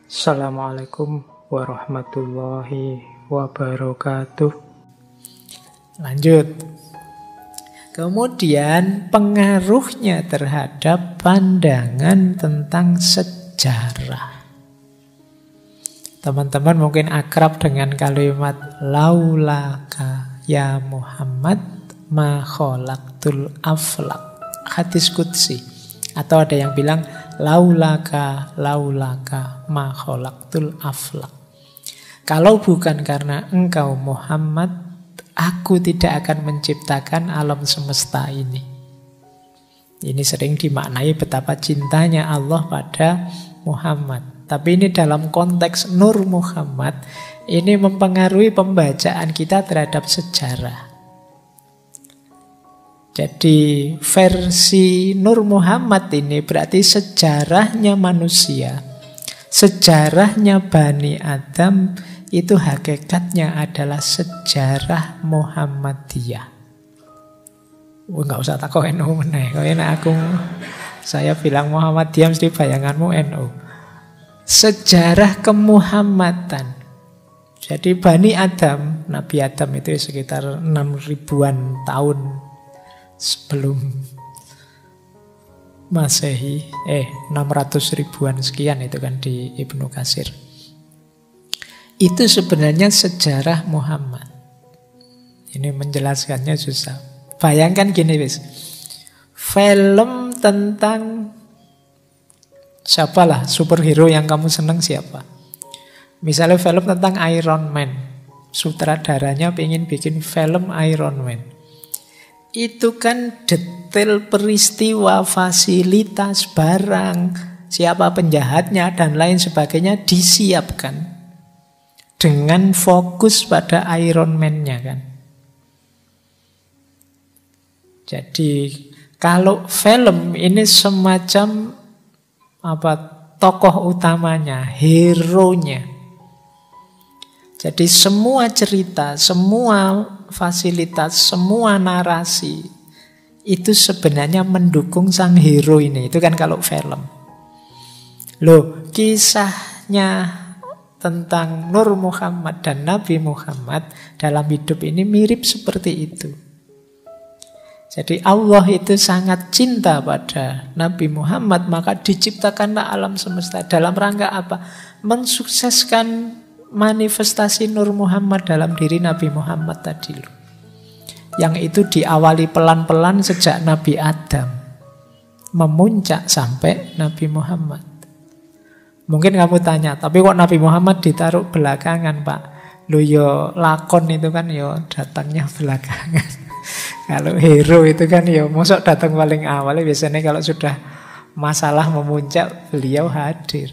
Assalamualaikum warahmatullahi wabarakatuh. Lanjut. Kemudian pengaruhnya terhadap pandangan tentang sejarah. Teman-teman mungkin akrab dengan kalimat laulaka ya Muhammad ma khalaqtul aflaq. Hadis qudsi. Atau ada yang bilang laulaka ma khalaqtul aflaq. Kalau bukan karena engkau Muhammad, aku tidak akan menciptakan alam semesta ini. Ini sering dimaknai betapa cintanya Allah pada Muhammad. Tapi ini dalam konteks Nur Muhammad, ini mempengaruhi pembacaan kita terhadap sejarah. Jadi versi Nur Muhammad ini berarti sejarahnya manusia, sejarahnya Bani Adam itu hakikatnya adalah sejarah Muhammadiyah. Nggak usah takut NU meneh. Saya bilang Muhammadiyah mesti bayanganmu NU. Sejarah kemuhammadan. Jadi Bani Adam, Nabi Adam itu sekitar 6 ribuan tahun sebelum Masehi, 600 ribuan sekian itu kan di Ibnu Katsir. Itu sebenarnya sejarah Muhammad. Ini menjelaskannya susah. Bayangkan gini wis. Film tentang siapalah superhero yang kamu senang siapa? Misalnya film tentang Iron Man. Sutradaranya pengen bikin film Iron Man. Itu kan detail peristiwa, fasilitas, barang, siapa penjahatnya, dan lain sebagainya disiapkan dengan fokus pada Iron Man-nya kan. Jadi kalau film ini semacam tokoh utamanya, hero-nya. Jadi semua cerita, semua fasilitas, semua narasi itu sebenarnya mendukung sang hero ini. Itu kan kalau film. Loh, kisahnya tentang Nur Muhammad dan Nabi Muhammad dalam hidup ini mirip seperti itu. Jadi Allah itu sangat cinta pada Nabi Muhammad, maka diciptakanlah alam semesta. Dalam rangka apa? Mensukseskan manifestasi Nur Muhammad dalam diri Nabi Muhammad tadi loh. Yang itu diawali pelan-pelan sejak Nabi Adam, memuncak sampai Nabi Muhammad. Mungkin kamu tanya, tapi kok Nabi Muhammad ditaruh belakangan Pak? Loh yo lakon itu kan yo datangnya belakangan. Kalau hero itu kan yo mosok datang paling awal. Biasanya kalau sudah masalah memuncak beliau hadir.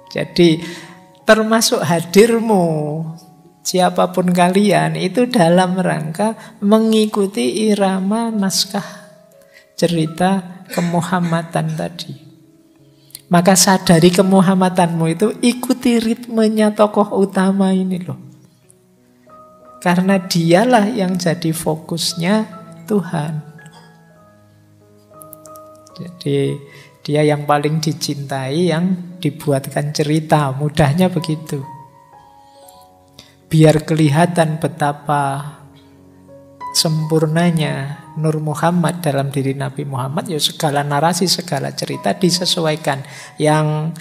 Jadi termasuk hadirmu siapapun kalian itu dalam rangka mengikuti irama naskah cerita kemuhammadan tadi. Maka sadari kemuhammadanmu itu ikuti ritmenya tokoh utama ini loh. Karena dialah yang jadi fokusnya Tuhan. Jadi dia yang paling dicintai, yang dibuatkan cerita. Mudahnya begitu. Biar kelihatan betapa sempurnanya Nur Muhammad dalam diri Nabi Muhammad, ya segala narasi, segala cerita disesuaikan. Yang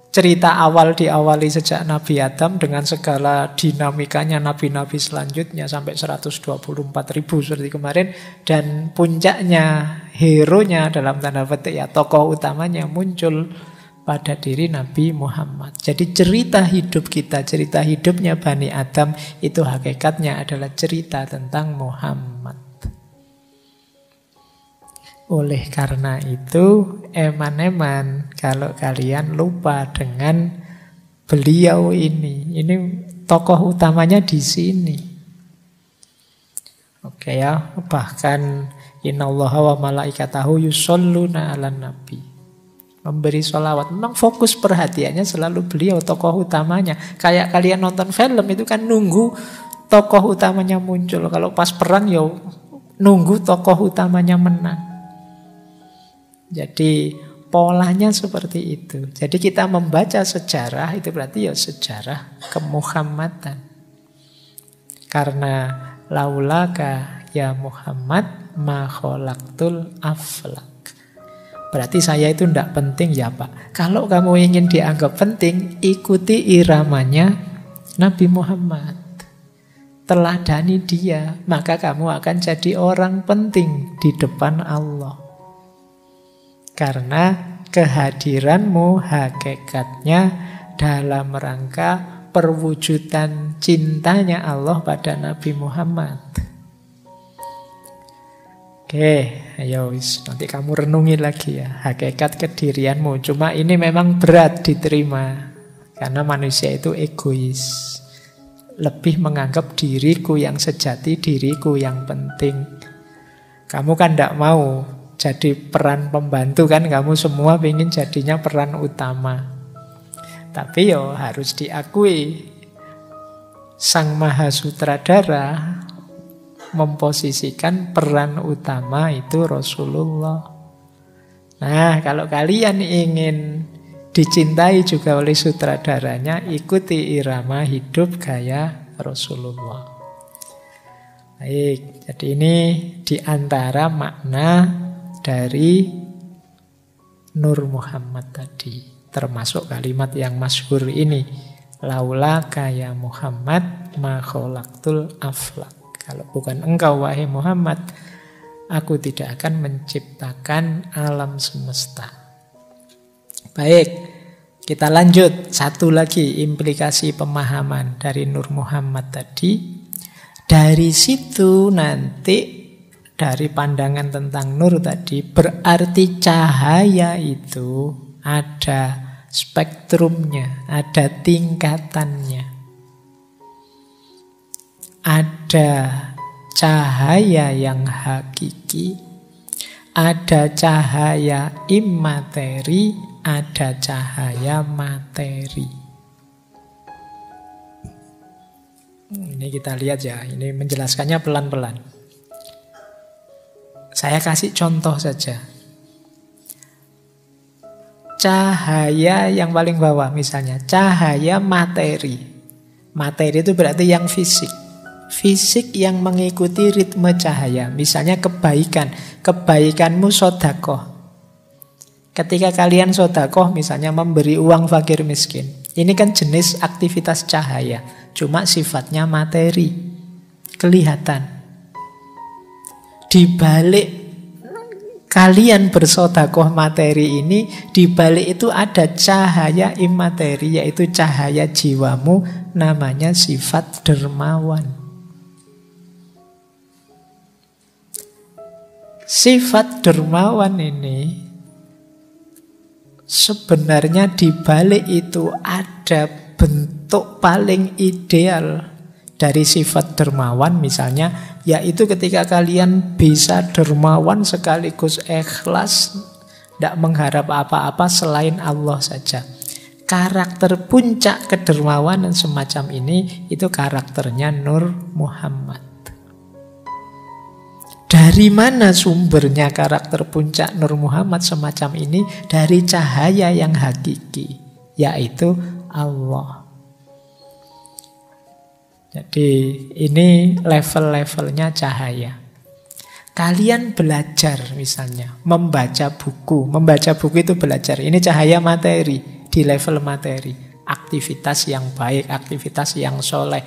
cerita awal diawali sejak Nabi Adam dengan segala dinamikanya nabi-nabi selanjutnya sampai 124 ribu seperti kemarin. Dan puncaknya, hero-nya dalam tanda petik ya tokoh utamanya muncul pada diri Nabi Muhammad. Jadi cerita hidup kita, cerita hidupnya Bani Adam itu hakikatnya adalah cerita tentang Muhammad. Oleh karena itu, eman-eman kalau kalian lupa dengan beliau ini. Ini tokoh utamanya di sini. Oke ya, bahkan innallaha wa malaikatahu yusholluna 'alan nabi. Memberi sholawat. Memang fokus perhatiannya selalu beliau, tokoh utamanya. Kayak kalian nonton film itu kan nunggu tokoh utamanya muncul. Kalau pas perang ya nunggu tokoh utamanya menang. Jadi polanya seperti itu. Jadi kita membaca sejarah itu berarti ya sejarah kemuhammadan. Karena laulaka ya Muhammad ma khalaqtul aflak. Berarti saya itu tidak penting ya Pak. Kalau kamu ingin dianggap penting, ikuti iramanya Nabi Muhammad. Teladani dia, maka kamu akan jadi orang penting di depan Allah. Karena kehadiranmu hakikatnya dalam rangka perwujudan cintanya Allah pada Nabi Muhammad. Oke, ayo nanti kamu renungi lagi ya hakikat kedirianmu. Cuma ini memang berat diterima karena manusia itu egois. Lebih menganggap diriku yang sejati, diriku yang penting. Kamu kan tidak mau jadi peran pembantu kan, kamu semua ingin jadinya peran utama. Tapi yo harus diakui Sang Maha Sutradara memposisikan peran utama itu Rasulullah. Nah, kalau kalian ingin dicintai juga oleh sutradaranya, ikuti irama hidup gaya Rasulullah. Baik, jadi ini diantara makna dari Nur Muhammad tadi. Termasuk kalimat yang masyhur ini. Laulaka ya Muhammad ma khalaqtul aflak. Kalau bukan engkau wahai Muhammad, aku tidak akan menciptakan alam semesta. Baik, kita lanjut. Satu lagi implikasi pemahaman dari Nur Muhammad tadi. Dari situ nanti, dari pandangan tentang nur tadi, berarti cahaya itu ada spektrumnya, ada tingkatannya. Ada cahaya yang hakiki, ada cahaya imateri, ada cahaya materi. Ini kita lihat ya, ini menjelaskannya pelan-pelan. Saya kasih contoh saja. Cahaya yang paling bawah misalnya, cahaya materi. Materi itu berarti yang fisik. Fisik yang mengikuti ritme cahaya. Misalnya kebaikan. Kebaikanmu sedekah. Ketika kalian sedekah misalnya memberi uang fakir miskin. Ini kan jenis aktivitas cahaya. Cuma sifatnya materi. Kelihatan. Di balik kalian bersedekah materi ini, di balik itu ada cahaya imateri, yaitu cahaya jiwamu, namanya sifat dermawan. Sifat dermawan ini sebenarnya di balik itu ada bentuk paling ideal dari sifat dermawan, misalnya yaitu ketika kalian bisa dermawan sekaligus ikhlas, tidak mengharap apa-apa selain Allah saja. Karakter puncak kedermawanan semacam ini itu karakternya Nur Muhammad. Dari mana sumbernya karakter puncak Nur Muhammad semacam ini? Dari cahaya yang hakiki, yaitu Allah. Jadi ini level-levelnya cahaya. Kalian belajar misalnya, membaca buku. Membaca buku itu belajar. Ini cahaya materi, di level materi. Aktivitas yang baik, aktivitas yang soleh.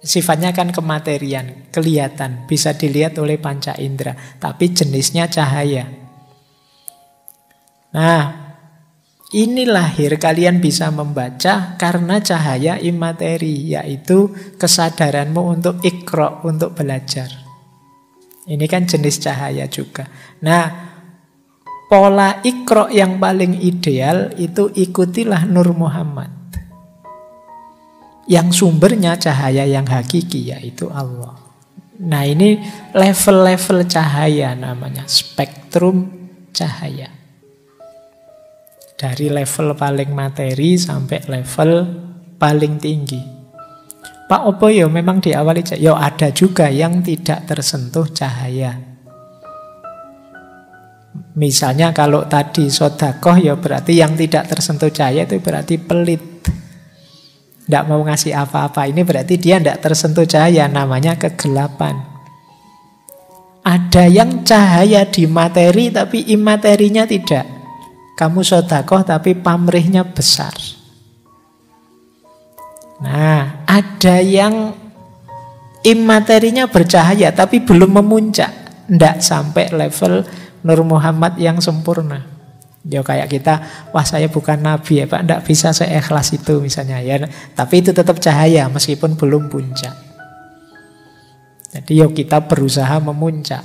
Sifatnya kan kematerian, kelihatan, bisa dilihat oleh panca indera, tapi jenisnya cahaya. Nah, ini lahir kalian bisa membaca karena cahaya imateri, yaitu kesadaranmu untuk iqra, untuk belajar. Ini kan jenis cahaya juga. Nah, pola iqra yang paling ideal itu ikutilah Nur Muhammad. Yang sumbernya cahaya yang hakiki, yaitu Allah. Nah, ini level-level cahaya namanya, spektrum cahaya. Dari level paling materi sampai level paling tinggi. Pak opo yo memang diawali cahaya. Yo ada juga yang tidak tersentuh cahaya. Misalnya kalau tadi sodakoh, ya berarti yang tidak tersentuh cahaya itu berarti pelit, tidak mau ngasih apa-apa. Ini berarti dia tidak tersentuh cahaya, namanya kegelapan. Ada yang cahaya di materi tapi imaterinya tidak. Kamu sodakoh tapi pamrihnya besar. Nah, ada yang imaterinya bercahaya tapi belum memuncak, tidak sampai level Nur Muhammad yang sempurna. Ya kayak kita, wah saya bukan nabi ya Pak, tidak bisa seikhlas itu misalnya ya. Tapi itu tetap cahaya meskipun belum puncak. Jadi yuk kita berusaha memuncak.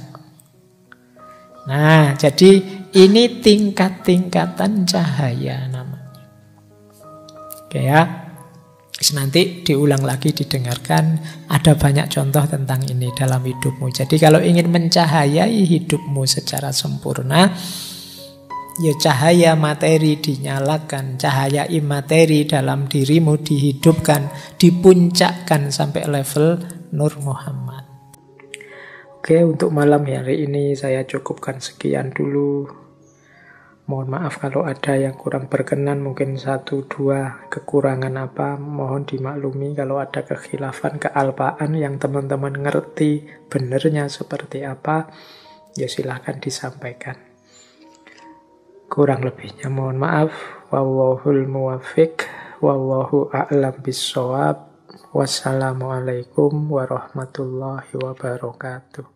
Nah, jadi ini tingkat-tingkatan cahaya namanya. Oke ya. Nanti diulang lagi, didengarkan. Ada banyak contoh tentang ini dalam hidupmu. Jadi kalau ingin mencahayai hidupmu secara sempurna, ya cahaya materi dinyalakan, cahaya imateri dalam dirimu dihidupkan, dipuncakkan sampai level Nur Muhammad. Oke, untuk malam hari ini saya cukupkan sekian dulu. Mohon maaf kalau ada yang kurang berkenan, mungkin 1-2 kekurangan apa, mohon dimaklumi. Kalau ada kekhilafan, kealpaan yang teman-teman ngerti benernya seperti apa, ya silahkan disampaikan. Kurang lebihnya mohon maaf. Wallahul muwaffiq, wallahu a'lam bissawab. Wassalamualaikum warahmatullahi wabarakatuh.